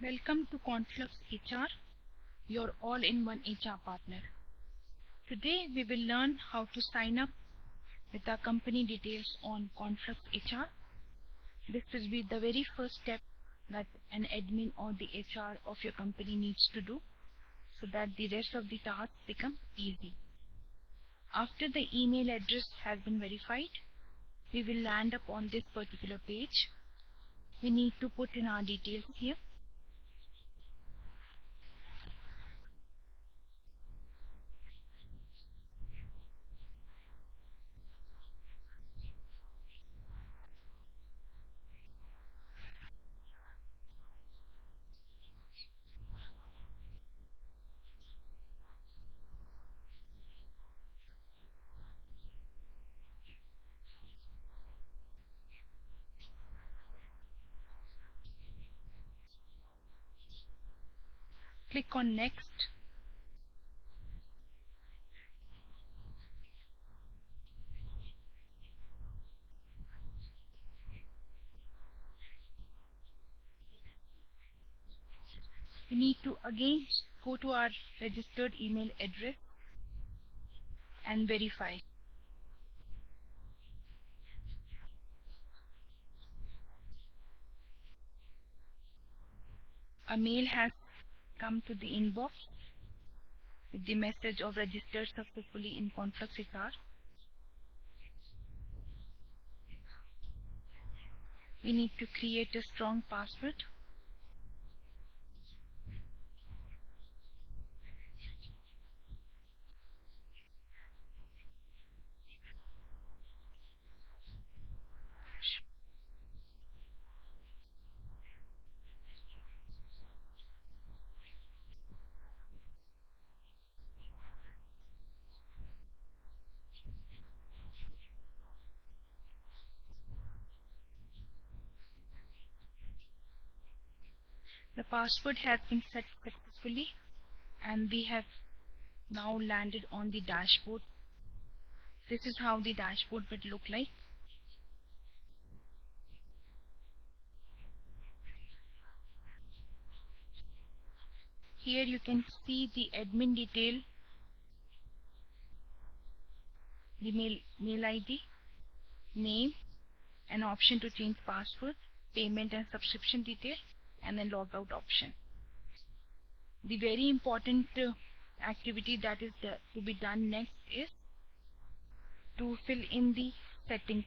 Welcome to ConfluxHR, your all-in-one HR partner. Today we will learn how to sign up with our company details on ConfluxHR. This will be the very first step that an admin or the HR of your company needs to do so that the rest of the tasks become easy. After the email address has been verified, we will land up on this particular page. We need to put in our details here. Click on Next. We need to again go to our registered email address and verify. A mail has come to the inbox with the message of registered successfully in ConfluxHR. We need to create a strong password. The password has been set successfully and we have now landed on the dashboard. This is how the dashboard would look like. Here you can see the admin detail, the mail ID, name, an option to change password, payment and subscription detail, and then logout option. The very important activity that is to be done next is to fill in the settings.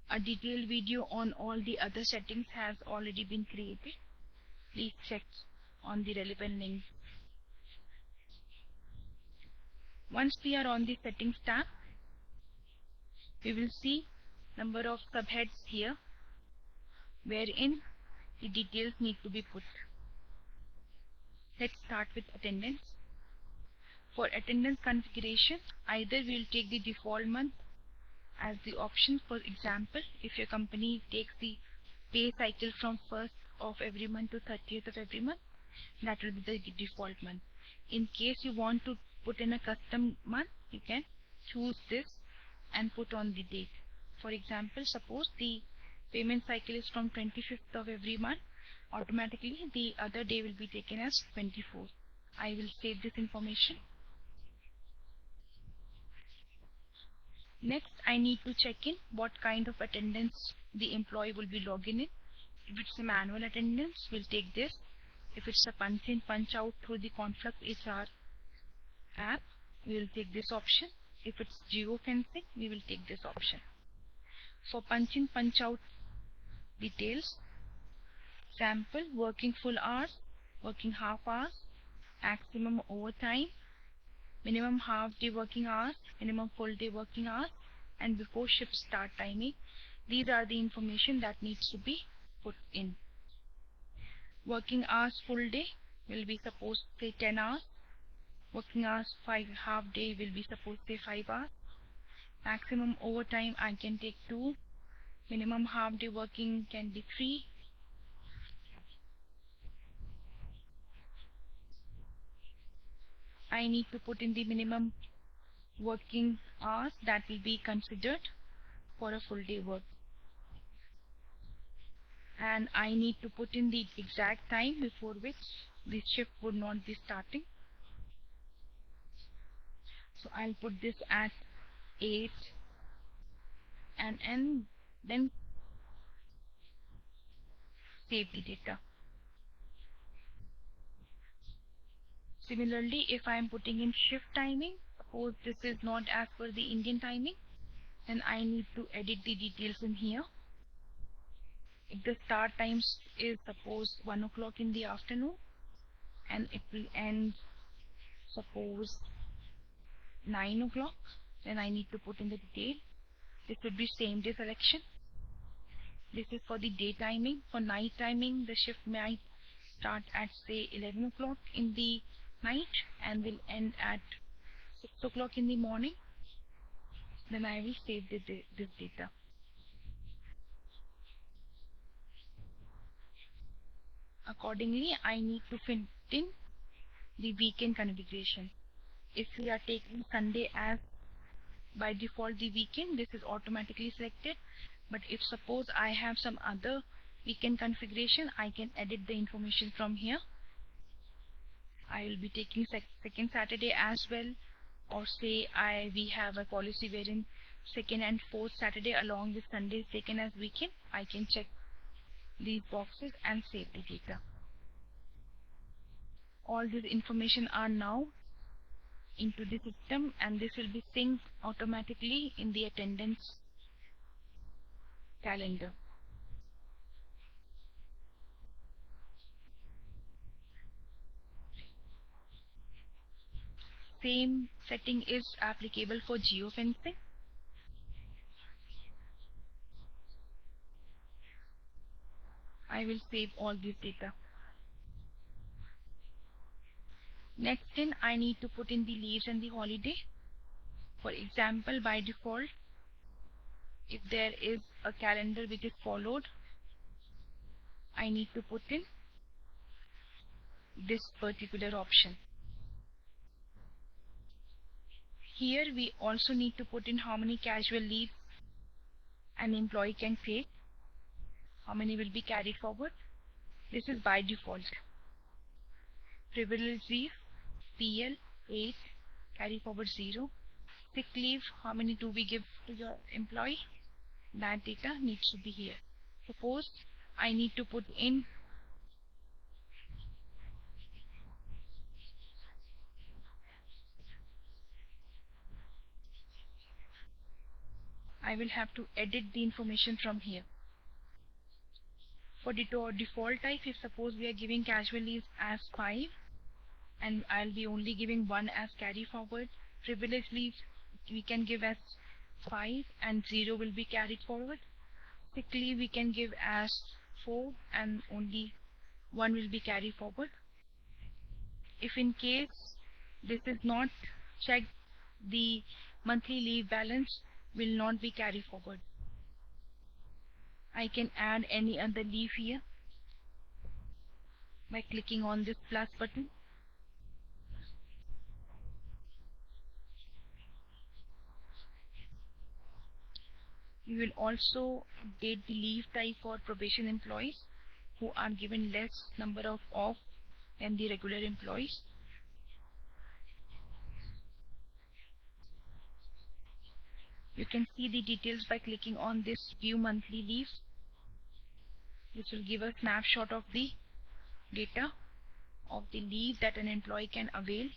A detailed video on all the other settings has already been created. Please check on the relevant links. Once we are on the settings tab, we will see number of subheads here wherein the details need to be put. Let's start with attendance. For attendance configuration, either we will take the default month as the option. For example, if your company takes the pay cycle from 1st of every month to 30th of every month, that will be the default month. In case you want to put in a custom month, you can choose this and put on the date. For example, suppose the payment cycle is from 25th of every month, automatically the other day will be taken as 24th. I will save this information. Next, I need to check in what kind of attendance the employee will be logging in. If it's a manual attendance, we'll take this. If it's a punch in, punch out through the ConfluxHR app, we will take this option. If it's geofencing, we will take this option. For punch in, punch out details, sample, working full hours, working half hours, maximum overtime, minimum half day working hours, minimum full day working hours, and before shift start timing. These are the information that needs to be put in. Working hours full day will be supposed say 10 hours. Working hours half day will be supposed say 5 hours. Maximum overtime I can take 2. Minimum half day working can be 3. I need to put in the minimum working hours that will be considered for a full day work. and I need to put in the exact time before which the shift would not be starting. So I'll put this at 8 and then save the data. Similarly, if I am putting in shift timing, suppose this is not as per the Indian timing, then I need to edit the details in here. If the start times is suppose 1 o'clock in the afternoon and it will end suppose 9 o'clock, then I need to put in the detail. This would be same day selection. This is for the day timing. For night timing, the shift might start at say 11 o'clock in the night and will end at 6 o'clock in the morning. Then I will save this data. Accordingly, I need to fit in the weekend configuration. If we are taking Sunday as by default the weekend, this is automatically selected. But if suppose I have some other weekend configuration, I can edit the information from here. I will be taking second Saturday as well, or say we have a policy wherein second and fourth Saturday along with Sunday is taken as weekend. I can check these boxes and save the data. All this information are now into the system and this will be synced automatically in the attendance calendar. Same setting is applicable for geofencing. I will save all this data. Next in, I need to put in the leaves and the holiday. For example, by default, if there is a calendar which is followed, I need to put in this particular option. Here we also need to put in how many casual leaves an employee can take, how many will be carried forward. This is by default. Privilege leave, PL 8, carry forward 0. Sick leave, how many do we give to your employee? That data needs to be here. Suppose I need to put in I will have to edit the information from here. For the default type, if suppose we are giving casual leave as 5 and I'll be only giving 1 as carry forward, privilege leave we can give as 5 and 0 will be carried forward. Sick leave we can give as 4 and only 1 will be carried forward. If in case this is not checked, the monthly leave balance will not be carried forward. I can add any other leave here by clicking on this plus button. You will also update the leave type for probation employees who are given less number of off than the regular employees. You can see the details by clicking on this view monthly leave. This will give a snapshot of the data of the leave that an employee can avail.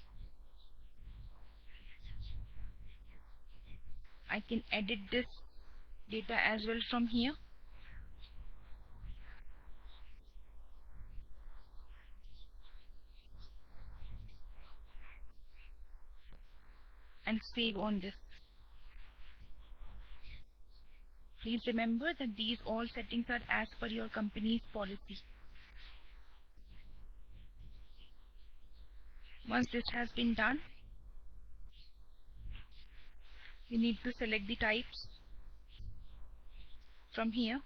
I can edit this data as well from here. And save on this. Please remember that these all settings are as per your company's policy. Once this has been done, you need to select the types from here.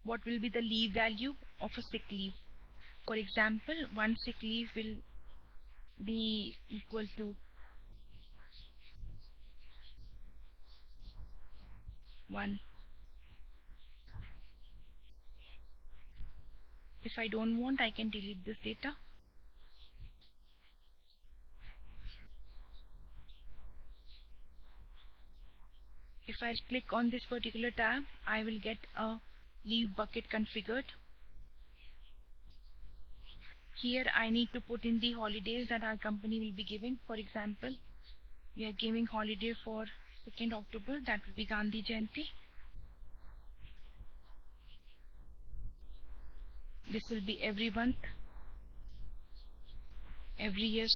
What will be the leave value of a sick leave? For example, one sick leave will be equal to 1. If I don't want, I can delete this data. If I click on this particular tab, I will get a leave bucket configured. Here I need to put in the holidays that our company will be giving. For example, we are giving holiday for 2nd October, that will be Gandhi Jayanti. This will be every month, every year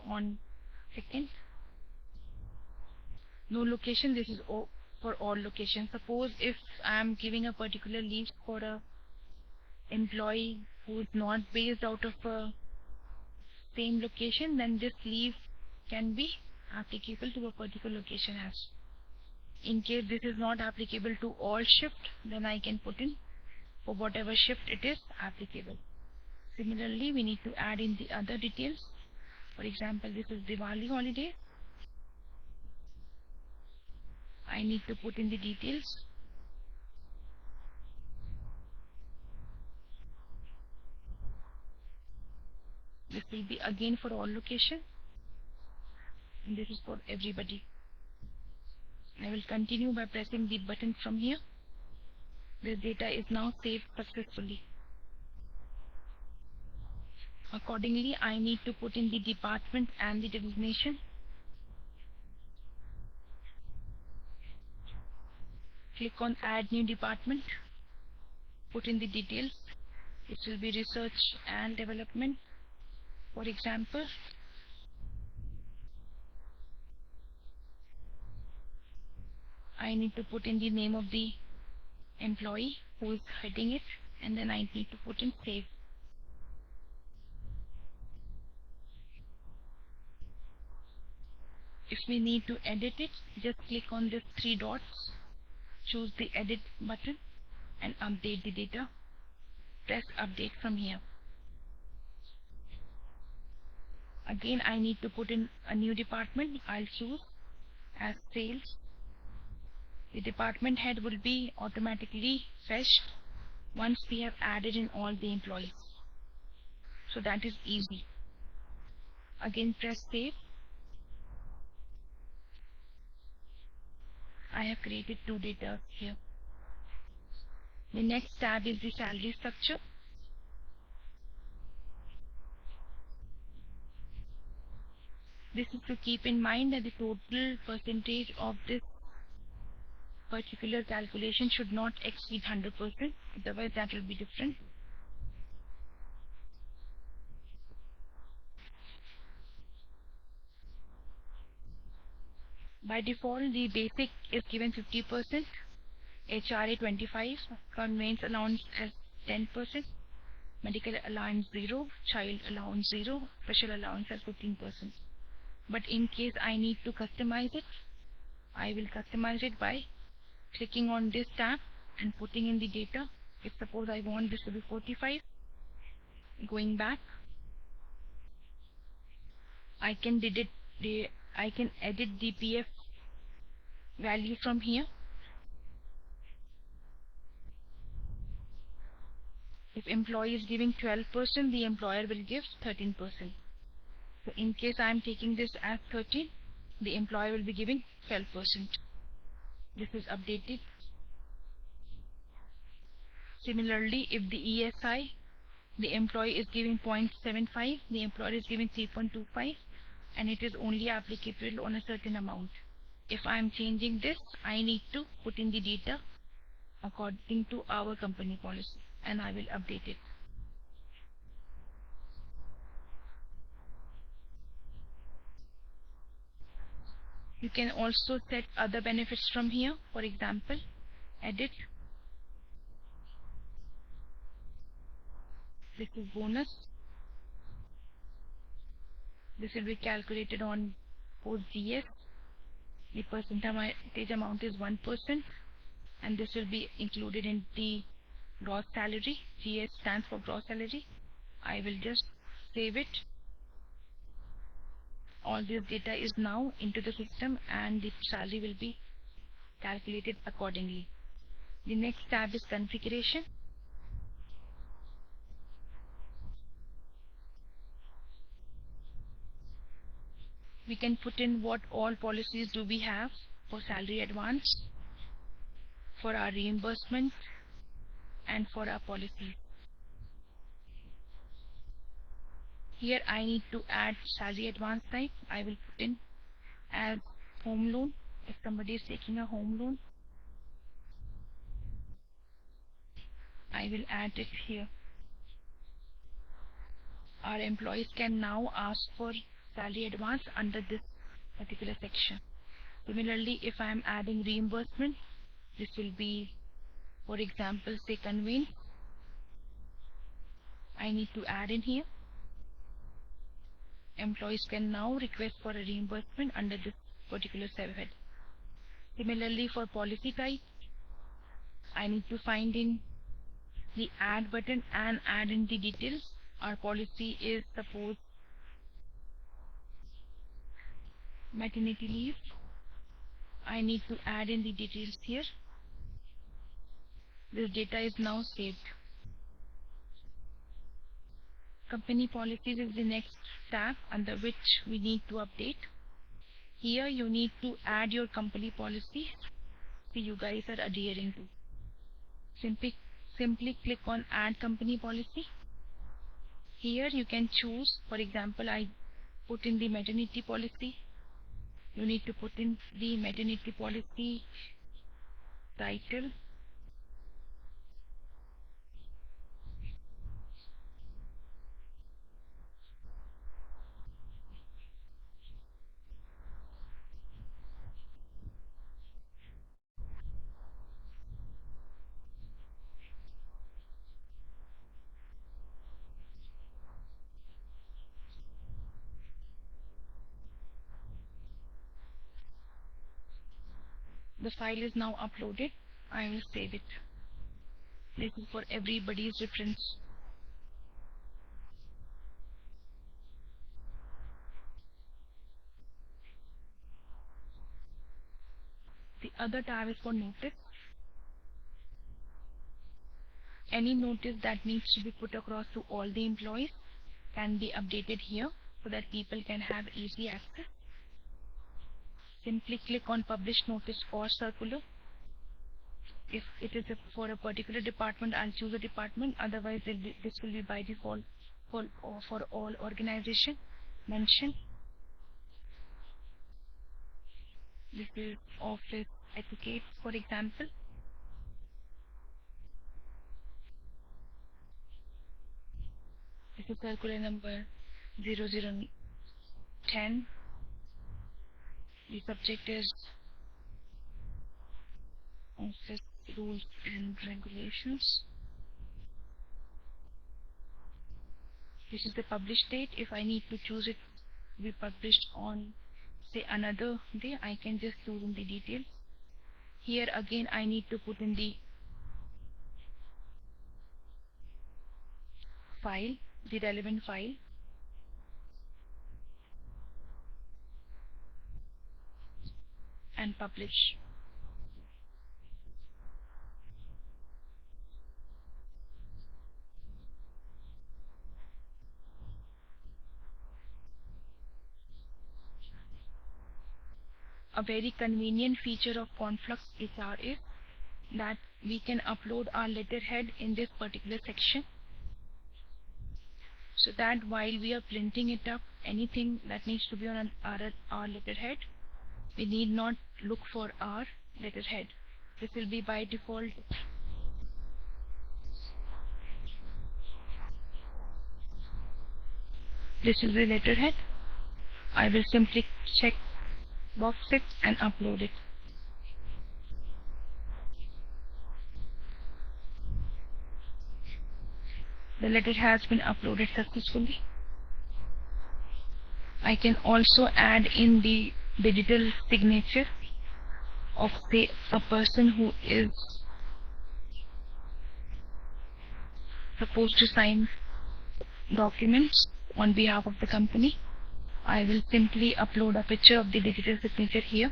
on 2nd. No location, this is for all locations. Suppose if I am giving a particular leave for a employee who is not based out of a same location, then this leave can be applicable to a particular location as. In case this is not applicable to all shift, then I can put in for whatever shift it is applicable. Similarly, we need to add in the other details. For example, this is Diwali holiday. I need to put in the details. This will be again for all locations, and this is for everybody. I will continue by pressing the button from here. This data is now saved successfully. Accordingly, I need to put in the department and the designation. Click on Add New Department. Put in the details. It will be Research and Development. For example, I need to put in the name of the employee who is heading it, and then I need to put in Save. If we need to edit it, just click on these three dots, choose the Edit button, and update the data. Press Update from here. Again, I need to put in a new department. I'll choose as Sales. The department head will be automatically fetched once we have added in all the employees. So that is easy. Again, press Save. I have created two data here. The next tab is the salary structure. This is to keep in mind that the total percentage of this particular calculation should not exceed 100%, otherwise that will be different. By default, the basic is given 50%, HRA 25%, conveyance allowance as 10%, medical allowance 0, child allowance 0, special allowance as 15%. But in case I need to customize it, I will customize it by clicking on this tab and putting in the data. If suppose I want this to be 45, going back, I can edit the PF value from here. If employee is giving 12%, the employer will give 13%. So in case I am taking this as 13, the employer will be giving 12%. This is updated. Similarly, if the ESI, the employee is giving 0.75, the employer is giving 3.25, and it is only applicable on a certain amount. If I am changing this, I need to put in the data according to our company policy, and I will update it. You can also set other benefits from here. For example, edit. This is bonus. This will be calculated on post GS. The percentage amount is 1%, and this will be included in the gross salary. GS stands for gross salary. I will just save it. All this data is now into the system, and the salary will be calculated accordingly. The next tab is configuration. We can put in what all policies do we have for salary advance, for our reimbursement, and for our policy. Here I need to add salary advance type. I will put in as home loan. If somebody is taking a home loan, I will add it here. Our employees can now ask for salary advance under this particular section. Similarly, if I am adding reimbursement, this will be, for example, say conveyance. I need to add in here. Employees can now request for a reimbursement under this particular subhead. Similarly, for policy type, I need to find in the add button and add in the details. Our policy is suppose maternity leave. I need to add in the details here. This data is now saved. Company policies is the next tab under which we need to update. Here you need to add your company policy that you guys are adhering to. Simply click on add company policy. Here you can choose, for example, I put in the maternity policy. You need to put in the maternity policy title. The file is now uploaded. I will save it. This is for everybody's reference. The other tab is for notice. Any notice that needs to be put across to all the employees can be updated here so that people can have easy access. Simply click on publish notice or circular. If it is for a particular department, I'll choose a department. Otherwise, this will be by default for all organization. Mention. This is office etiquette, for example. This is circular number 0010. The subject is office rules and regulations. This is the published date. If I need to choose it to be published on, say, another day, I can just choose in the details. Here again I need to put in the file, the relevant file. And publish. A very convenient feature of ConfluxHR is that we can upload our letterhead in this particular section, so that while we are printing it up, anything that needs to be on our letterhead, we need not look for our letterhead. This will be by default. This is the letterhead. I will simply check box it and upload it. The letter has been uploaded successfully. I can also add in the digital signature of, say, a person who is supposed to sign documents on behalf of the company. I will simply upload a picture of the digital signature here.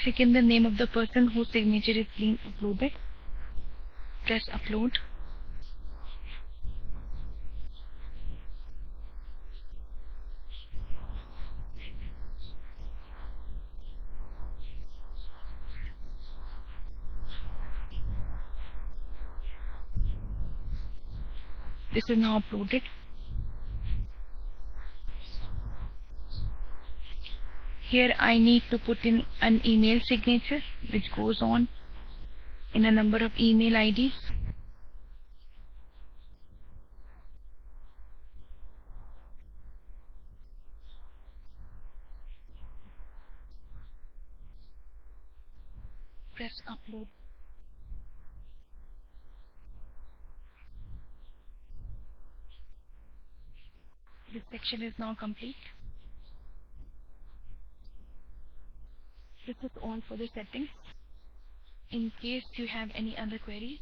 Second, the name of the person whose signature is being uploaded. Press upload. This is now uploaded. Here I need to put in an email signature which goes on in a number of email IDs. Press upload. This section is now complete. This is all for the settings. In case you have any other queries,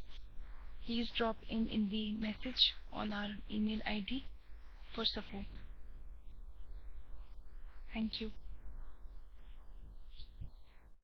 please drop in the message on our email ID for support. Thank you.